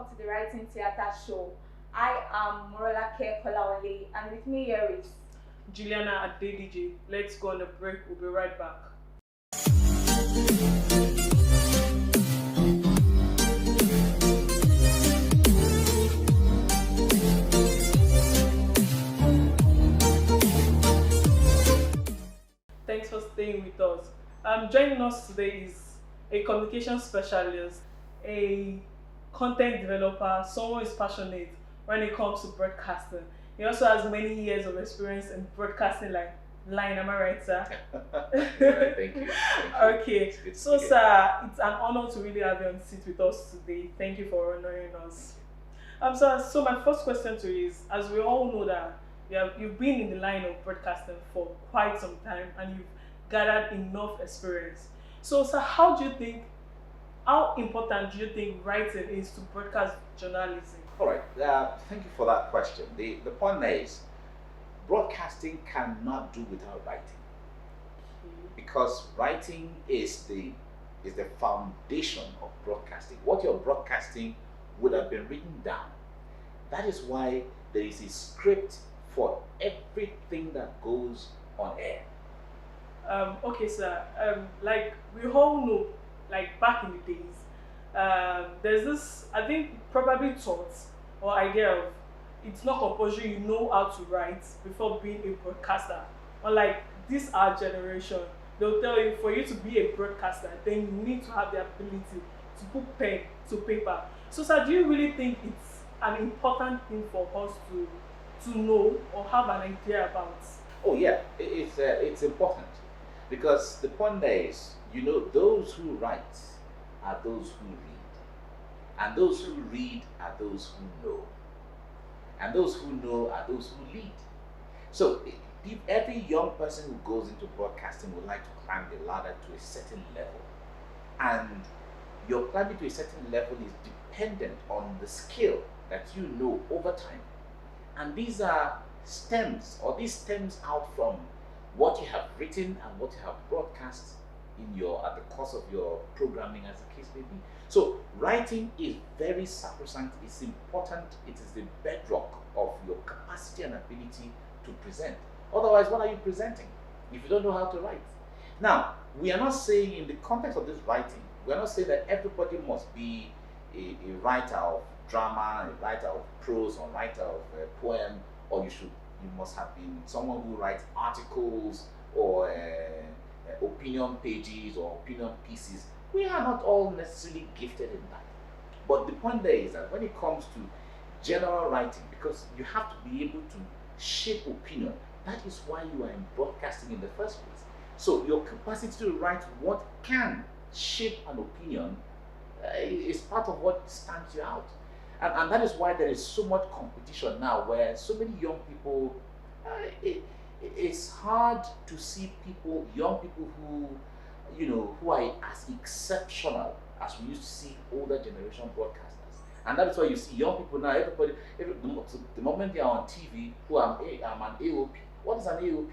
welcome to the Writing Theatre Show. I am ROLAKE KOLAWOLE, and with me here is Juliana at ADENIJI. Let's go on a break. We'll be right back. Thanks for staying with us. Joining us today is a communication specialist, a content developer, someone who is passionate when it comes to broadcasting. He also has many years of experience in broadcasting line. Am I right, sir? Yeah, thank you. Okay, so sir, it's an honor to really have you on seat with us today. Thank you for honoring us. So my first question to you is, as we all know that you've been in the line of broadcasting for quite some time and you've gathered enough experience. So sir, how important do you think writing is to broadcast journalism? All right, thank you for that question. The point is, broadcasting cannot do without writing, because writing is the foundation of broadcasting. What you're broadcasting would have been written down. That is why there is a script for everything that goes on air. Okay, sir. Like we all know, like back in the days, there's this, I think, probably thought or idea of it's not compulsory you know how to write before being a broadcaster. Unlike this our generation, they'll tell you for you to be a broadcaster, then you need to have the ability to put pen to paper. So, sir, do you really think it's an important thing for us to know or have an idea about? Oh yeah, it's important, because the point there is, those who write are those who read, and those who read are those who know, and those who know are those who lead. So every young person who goes into broadcasting would like to climb the ladder to a certain level, and your climbing to a certain level is dependent on the skill that you know over time. And these stems out from what you have written and what you have broadcast at the course of your programming, as the case may be. So writing is very sacrosanct, it's important, it is the bedrock of your capacity and ability to present. Otherwise, what are you presenting if you don't know how to write? Now, we are not saying, in the context of this writing, we are not saying that everybody must be a writer of drama, a writer of prose, or writer of poem, or you must have been someone who writes articles or opinion pages or opinion pieces. We are not all necessarily gifted in that. But the point there is that when it comes to general writing, because you have to be able to shape opinion, that is why you are in broadcasting in the first place. So your capacity to write what can shape an opinion is part of what stands you out. And that is why there is so much competition now, where so many young people, it's hard to see young people who are as exceptional as we used to see older generation broadcasters. And that is why you see young people now, the moment they are on TV, I'm an AOP. What is an AOP?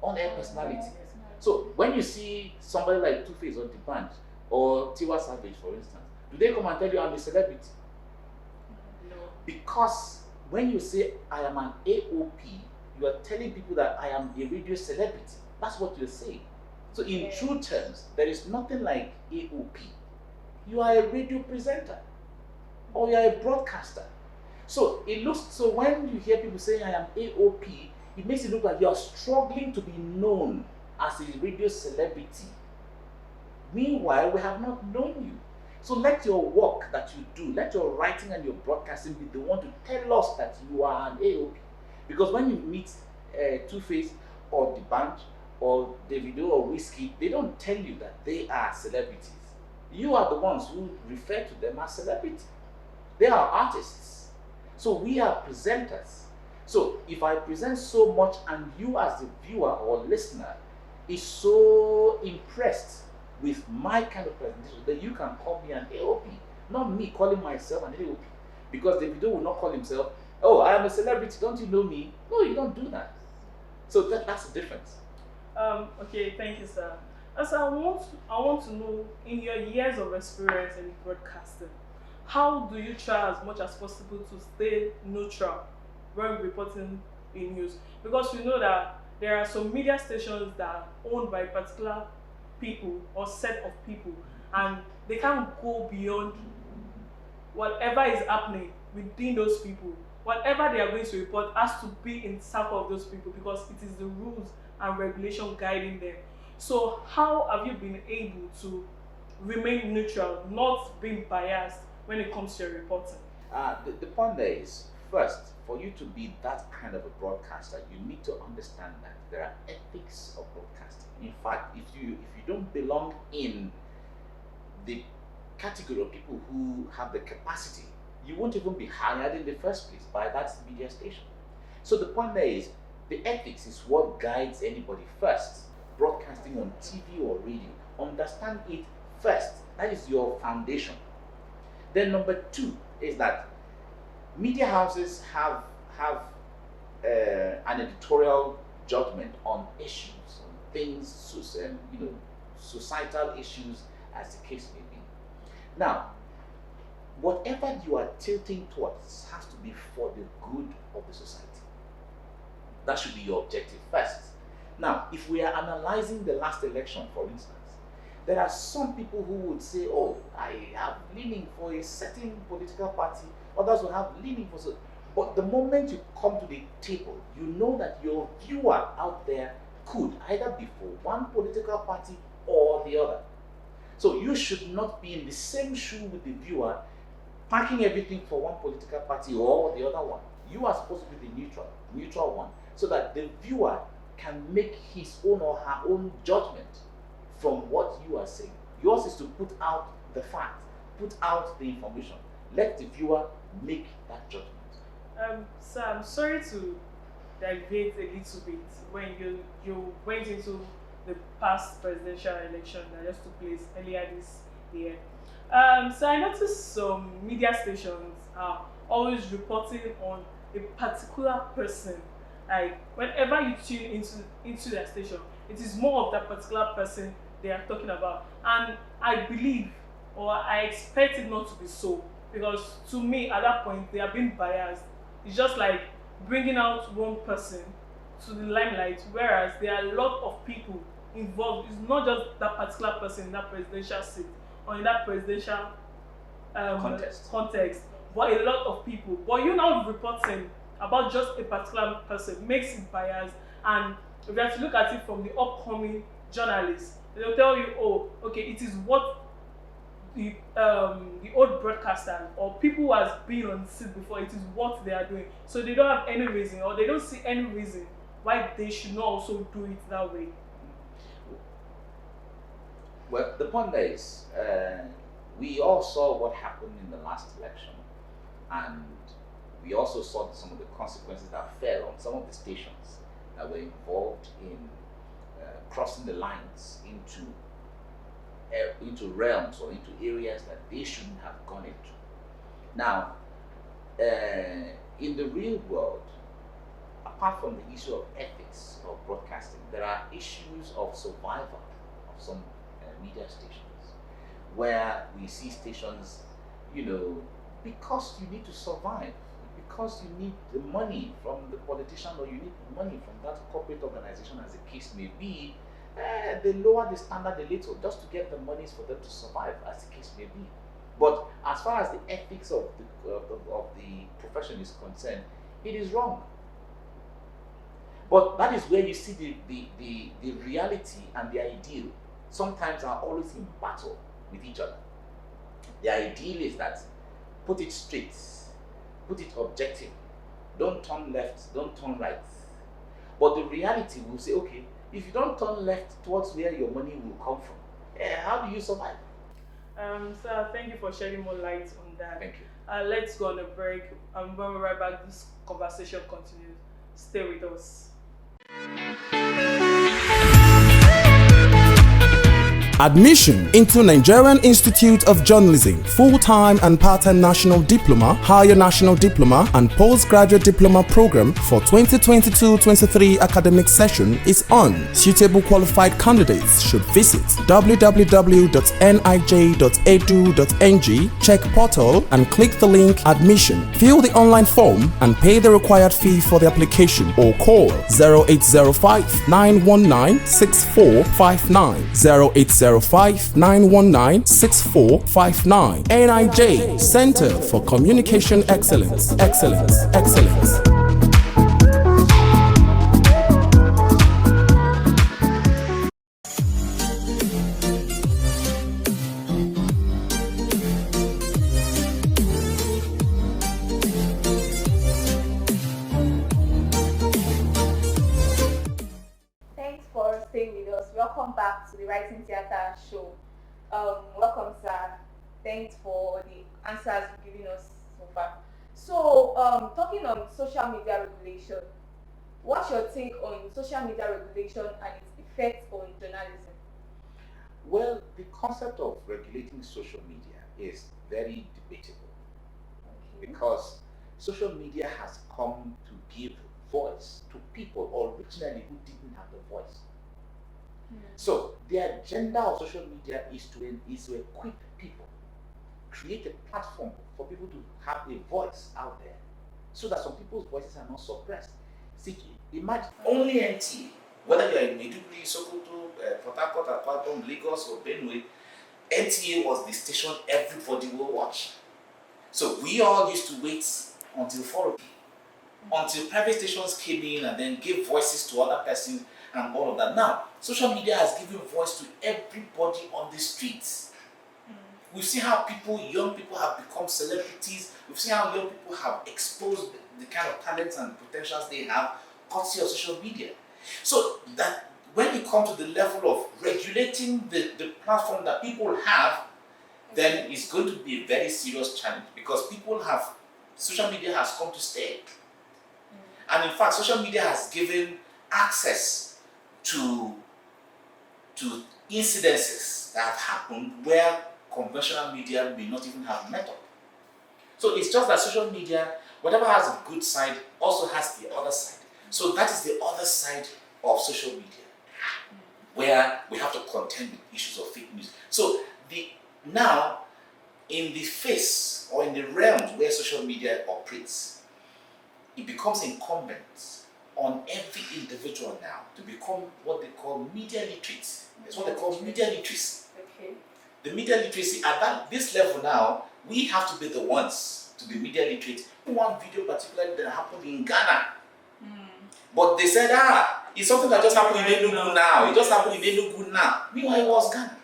On-air personality. So when you see somebody like Two-Face or D'banj or Tiwa Savage, for instance, do they come and tell you I'm a celebrity? No. Because when you say I am an AOP, you are telling people that I am a radio celebrity. That's what you're saying. So in true terms, there is nothing like AOP. You are a radio presenter, or you are a broadcaster. So when you hear people saying I am AOP, it makes it look like you are struggling to be known as a radio celebrity. Meanwhile, we have not known you. So let your work that you do, let your writing and your broadcasting be the one to tell us that you are an AOP. Because when you meet Two-Face or D'banj or Davido or Whiskey, they don't tell you that they are celebrities. You are the ones who refer to them as celebrity. They are artists. So we are presenters. So if I present so much and you as the viewer or listener is so impressed with my kind of presentation, then you can call me an AOP, not me calling myself an AOP. Because Davido will not call himself, oh, I am a celebrity, don't you know me? No, you don't do that. So that's the difference. Okay, thank you, sir. So I want to know, in your years of experience in broadcasting, how do you try as much as possible to stay neutral when reporting in news? Because we know that there are some media stations that are owned by particular people or set of people, and they can't go beyond whatever is happening within those people. Whatever they are going to report has to be in circle of those people because it is the rules and regulation guiding them. So how have you been able to remain neutral, not being biased when it comes to your reporting? The point there is, first, for you to be that kind of a broadcaster, you need to understand that there are ethics of broadcasting. In fact, if you don't belong in the category of people who have the capacity, you won't even be hired in the first place by that media station. So the point there is, the ethics is what guides anybody first. Broadcasting on TV or radio, understand it first. That is your foundation. Then number two is that media houses have an editorial judgment on issues, on things, societal issues, as the case may be. Now, whatever you are tilting towards has to be for the good of the society. That should be your objective first. Now, if we are analyzing the last election, for instance, there are some people who would say, oh, I have leaning for a certain political party, others will have leaning for so. But the moment you come to the table, you know that your viewer out there could either be for one political party or the other. So you should not be in the same shoe with the viewer, packing everything for one political party or the other one. You are supposed to be the neutral one, so that the viewer can make his own or her own judgment from what you are saying. Yours is to put out the fact, put out the information. Let the viewer make that judgment. So I'm sorry to deviate a little bit when you went into the past presidential election that just took place earlier this year. So I noticed some media stations are always reporting on a particular person. Like whenever you tune into their station, it is more of that particular person they are talking about. And I believe, or I expect it not to be so, because to me at that point they are being biased. It's just like bringing out one person to the limelight, whereas there are a lot of people involved. It's not just that particular person in that presidential seat or in that presidential context, but a lot of people. But you now reporting about just a particular person makes it biased. And if you have to look at it from the upcoming journalists, they'll tell you, oh, okay, it is what the old broadcaster or people who has been on the seat before, it is what they are doing. So they don't have any reason, or they don't see any reason why they should not also do it that way. Well, the point there is, we all saw what happened in the last election, and we also saw some of the consequences that fell on some of the stations that were involved in crossing the lines into realms or into areas that they shouldn't have gone into. Now, in the real world, apart from the issue of ethics of broadcasting, there are issues of survival of some media stations, where we see stations, because you need to survive, because you need the money from the politician or you need money from that corporate organization, as the case may be, they lower the standard a little just to get the monies for them to survive, as the case may be. But as far as the ethics of the profession is concerned, it is wrong. But that is where you see the reality and the ideal sometimes are always in battle with each other. The ideal is that put it straight, put it objective, don't turn left, don't turn right. But the reality will say, okay, if you don't turn left towards where your money will come from, how do you survive? So thank you for shedding more light on that. Thank you. Let's go on a break, and when we're right back, this conversation continues. Stay with us. Admission into Nigerian Institute of Journalism, full-time and part-time national diploma, higher national diploma, and postgraduate diploma program for 2022-23 academic session is on. Suitable qualified candidates should visit www.nij.edu.ng, check portal and click the link admission. Fill the online form and pay the required fee for the application or call 0805 919 6459 0805 919 6459. NIJ, Center for Communication Excellence. Excellence. Thanks for staying with us. Welcome back to the Writing Theatre Show. Welcome, sir. Thanks for the answers you've given us so far. So, talking on social media regulation, what's your take on social media regulation and its effect on journalism? Well, the concept of regulating social media is very debatable because social media has come to give voice to people originally who didn't have the voice. So the agenda of social media is to equip people, create a platform for people to have a voice out there, so that some people's voices are not suppressed. See, imagine only NT, whether you are in Maiduguri, Sokoto, Port Harcourt, Akwa, Lagos, or Benue, NTA was the station everybody will watch. So we all used to wait until 4 o'clock, until private stations came in and then gave voices to other persons and all of that. Now, social media has given voice to everybody on the streets. We've seen how young people have become celebrities. We've seen how young people have exposed the kind of talents and potentials they have courtesy of social media. So that when it comes to the level of regulating the platform that people have, then it's going to be a very serious challenge because social media has come to stay. And in fact, social media has given access to incidences that have happened where conventional media may not even have met up. So it's just that social media, whatever has a good side, also has the other side. So that is the other side of social media, where we have to contend with issues of fake news. So now, in the face or in the realms where social media operates, it becomes incumbent on every individual now to become what they call media literate. It's what they call media literacy. Okay. The media literacy at this level now, we have to be the ones to be media literate. One video particularly that happened in Ghana, but they said, it's something that just happened in Enugu now. It just happened in Enugu now. Meanwhile, it was Ghana.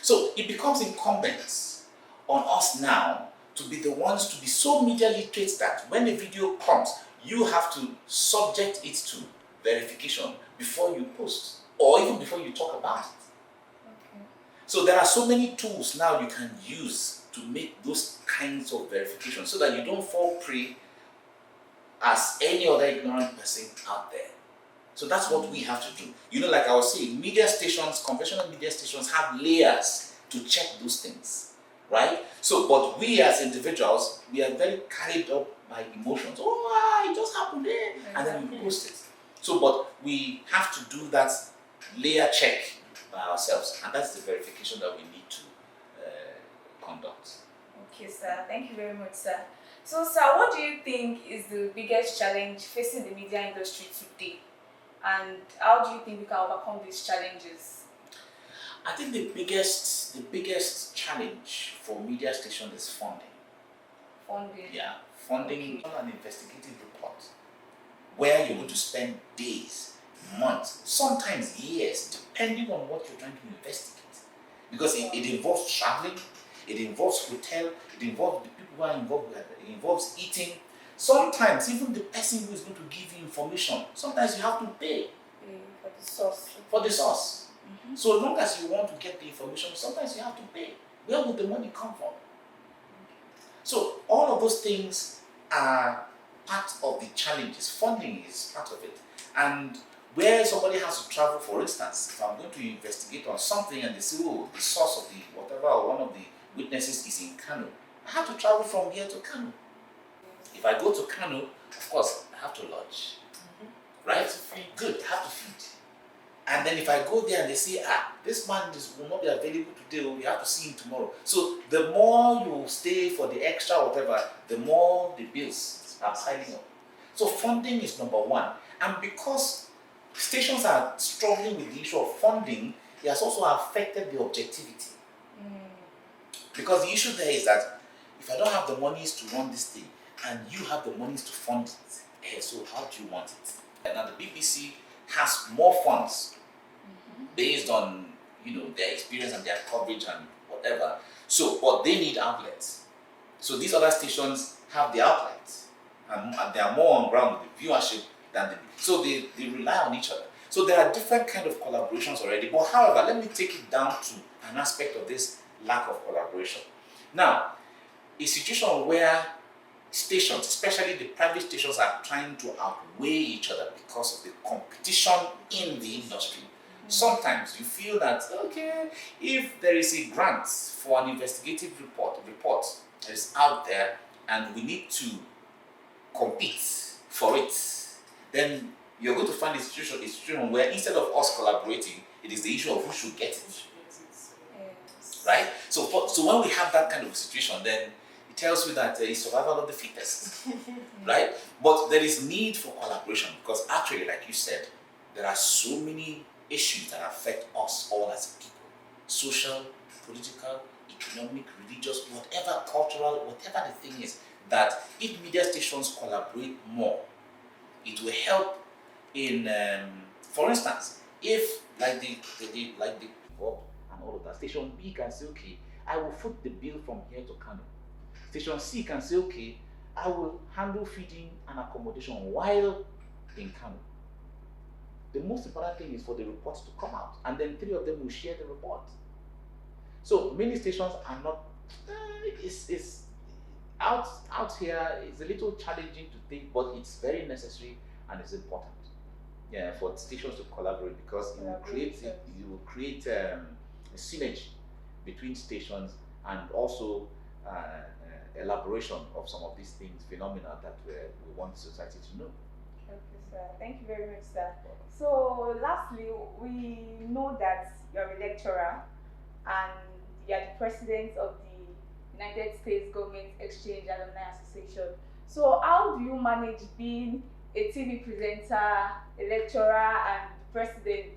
So it becomes incumbent on us now to be the ones to be so media literate that when a video comes, you have to subject it to verification before you post or even before you talk about it. Okay. So there are so many tools now you can use to make those kinds of verification so that you don't fall prey as any other ignorant person out there. So that's what we have to do. Like I was saying, media stations, conventional media stations have layers to check those things, right? So, but we as individuals, we are very carried up by emotions. It just happened there, and then we post it. So, but we have to do that layer check by ourselves, and that's the verification that we need to conduct. Okay, sir. Thank you very much, sir. So, sir, what do you think is the biggest challenge facing the media industry today? And how do you think we can overcome these challenges? I think the biggest challenge for media stations is funding. Funding? Yeah, funding an investigative report where you're going to spend days, months, sometimes years, depending on what you're trying to investigate. Because it involves traveling, it involves hotel, it involves the people who are involved with it, it involves eating. Sometimes even the person who is going to give you information, sometimes you have to pay for the source. For the source. So long as you want to get the information, sometimes you have to pay. Where would the money come from? So all of those things are part of the challenges. Funding is part of it. And where somebody has to travel, for instance, if I'm going to investigate on something and they say, oh, the source of the whatever, or one of the witnesses is in Kano, I have to travel from here to Kano. If I go to Kano, of course, I have to lodge. Right? Good, I have to feed. And then if I go there and they say, this man will not be available today, we have to see him tomorrow. So the more you stay for the extra whatever, the more the bills are piling up. So funding is number one. And because stations are struggling with the issue of funding, it has also affected the objectivity. Because the issue there is that if I don't have the monies to run this thing, and you have the monies to fund it, so how do you want it? And now the BBC has more funds based on their experience and their coverage and whatever. So, but they need outlets. So these other stations have the outlets, and they are more on ground with the viewership than so they rely on each other. So there are different kind of collaborations already. But however, let me take it down to an aspect of this lack of collaboration. Now, a situation where stations, especially the private stations, are trying to outweigh each other because of the competition in the industry. Sometimes you feel that, okay, if there is a grant for an investigative report that is out there and we need to compete for it, then you're going to find a situation where instead of us collaborating, it is the issue of who should get it. Yes. Right? So when we have that kind of situation, then it tells you that it's survival of the fittest. Right? But there is need for collaboration because actually, like you said, there are so many issues that affect us all as people. Social, political, economic, religious, whatever, cultural, whatever the thing is, that if media stations collaborate more, it will help in, for instance, if like the and all of that, station B can say, okay, I will foot the bill from here to Kano. Station C can say, okay, I will handle feeding and accommodation while in Kano. The most important thing is for the reports to come out, and then 3 of them will share the report. So many stations are not. It's out here. It's a little challenging to think, but it's very necessary and it's important. Yeah, for stations to collaborate because it will create a synergy between stations and also elaboration of some of these things, phenomena that we want society to know. Okay, sir. Thank you very much, sir. So, lastly, we know that you're a lecturer and you're the president of the United States Government Exchange Alumni Association. So, how do you manage being a TV presenter, a lecturer, and president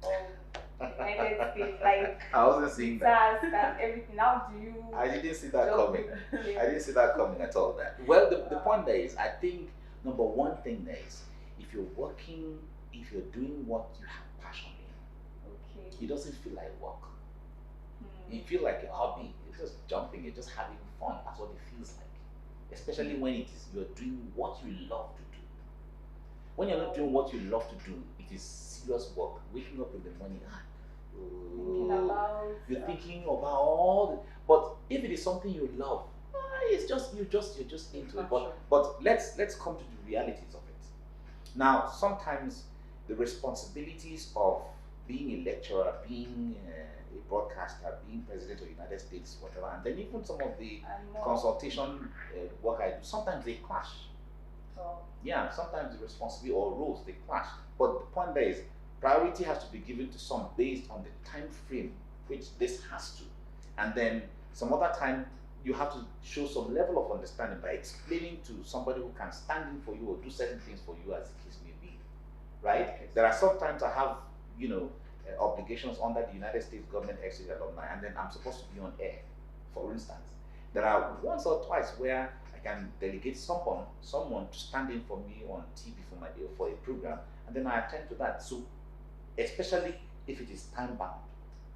of the United States? Like, I wasn't seeing that. And everything. How do you? I didn't see that coming. Yeah. I didn't see that coming at all. Well, the point there is, I think number one thing there is, if you're working, if you're doing what you have passion in, Okay. it doesn't feel like work. You feel like a hobby. You're just jumping. You're just having fun. That's what it feels like. Especially when it is you're doing what you love to do. When you're not doing what you love to do, it is serious work. Waking up in the morning, you're thinking about all the, but if it is something you love, it's just you're just into it. But let's come to the realities of it. Now, sometimes the responsibilities of being a lecturer, being a broadcaster, being president of the United States, whatever, and then even some of the consultation work I do, sometimes they clash. Yeah, sometimes the responsibility or roles they clash. But the point there is, priority has to be given to some based on the time frame which this has to, and then some other time you have to show some level of understanding by explaining to somebody who can stand in for you or do certain things for you, as the case may be. Right? There are sometimes I have obligations under the United States Government Exchange Alumni, and then I'm supposed to be on air. For instance, there are once or twice where I can delegate someone to stand in for me on TV for a program, and then I attend to that. So, especially if it is time bound,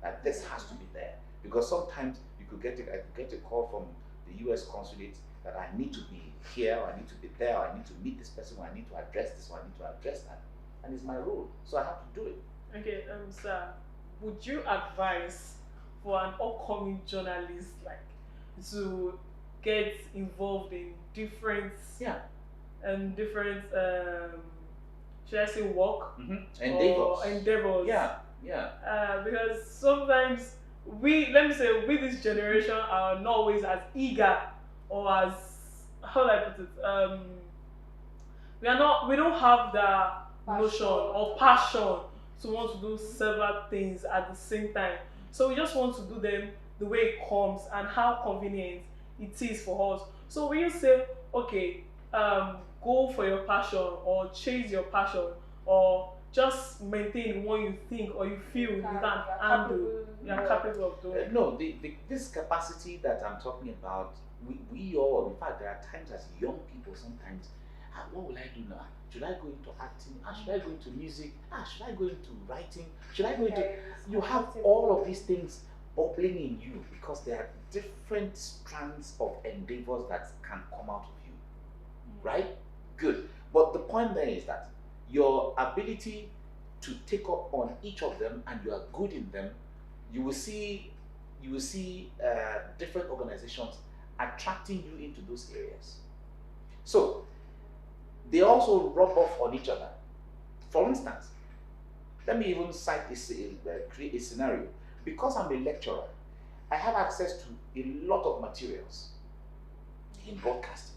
that this has to be there, because sometimes I could get a call from the U.S. consulate that I need to be here, or I need to be there, or I need to meet this person, or I need to address this, or I need to address that, and it's my role, so I have to do it. Okay, sir, would you advise for an upcoming journalist to get involved in different should I say work Endeavors. or endeavors. Yeah. Because sometimes let me say, we this generation are not always as eager or as, how do I put it? We don't have the notion or passion to want to do several things at the same time. So we just want to do them the way it comes and how convenient it is for us. So when you say, okay, go for your passion or chase your passion or just maintain what you think or you feel you can handle, you're capable of doing. No, this capacity that I'm talking about, we all, in fact, there are times as young people sometimes, what will I do now? Should I go into acting? Should I go into music? Should I go into writing? Should I go into... You have all of these things bubbling in you because there are different strands of endeavors that can come out of you. Right? Good. But the point there is that your ability to take up on each of them and you are good in them, you will see different organizations attracting you into those areas. So they also rub off on each other. For instance, let me even create a scenario. Because I'm a lecturer, I have access to a lot of materials in broadcasting.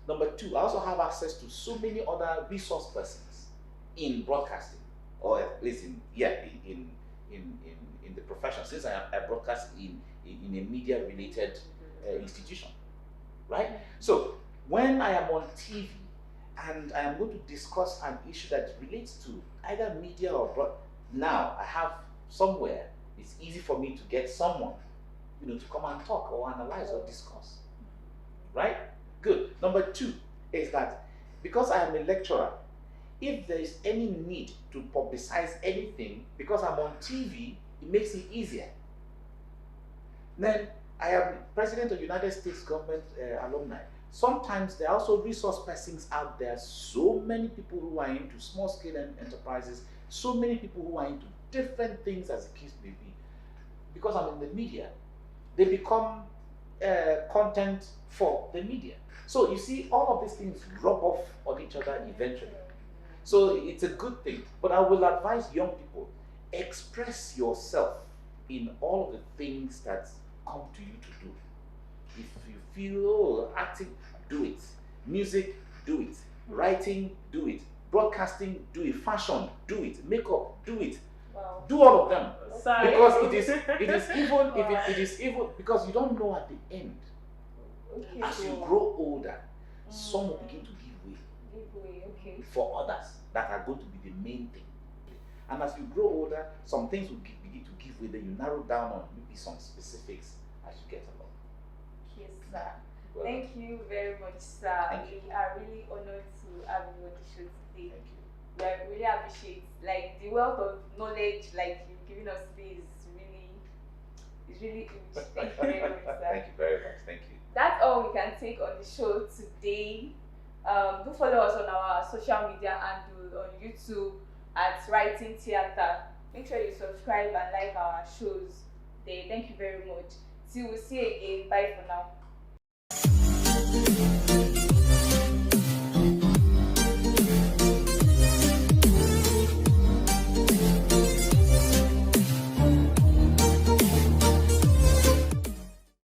Number two, I also have access to so many other resource persons in broadcasting, or at least in the profession, since I broadcast in a media related institution, right? So when I am on TV and I am going to discuss an issue that relates to either media or now I have somewhere, it's easy for me to get someone, to come and talk or analyze or discuss, right? Good. Number two is that because I am a lecturer, if there is any need to publicize anything, because I'm on TV, it makes it easier. Then I am president of United States government alumni. Sometimes there are also resource persons out there, so many people who are into small scale enterprises, so many people who are into different things as the case may be. Because I'm in the media, they become content for the media. So you see, all of these things rub off on each other eventually. So it's a good thing. But I will advise young people, express yourself in all of the things that come to you to do. If you feel, acting, do it. Music, do it. Writing, do it. Broadcasting, do it. Fashion, do it. Makeup, do it. Wow. Do all of them. Sorry. Because it is even if it is even because you don't know at the end. Okay. As you grow older, some will begin to give way. Okay. For others that are going to be the main thing. And as you grow older, some things will begin to give way. Then you narrow down on maybe some specifics as you get along. Yes, sir. Well, thank you very much, sir. Thank We are really honored to have you on the show today. Thank you. We really appreciate the wealth of knowledge you've given us today is really huge. Thank you very much, sir. Thank you very much. Thank you. That's all we can take on the show today. Do follow us on our social media handle on YouTube at Writing Theatre. Make sure you subscribe and like our shows there. Thank you very much. Till we see you again. Bye for now.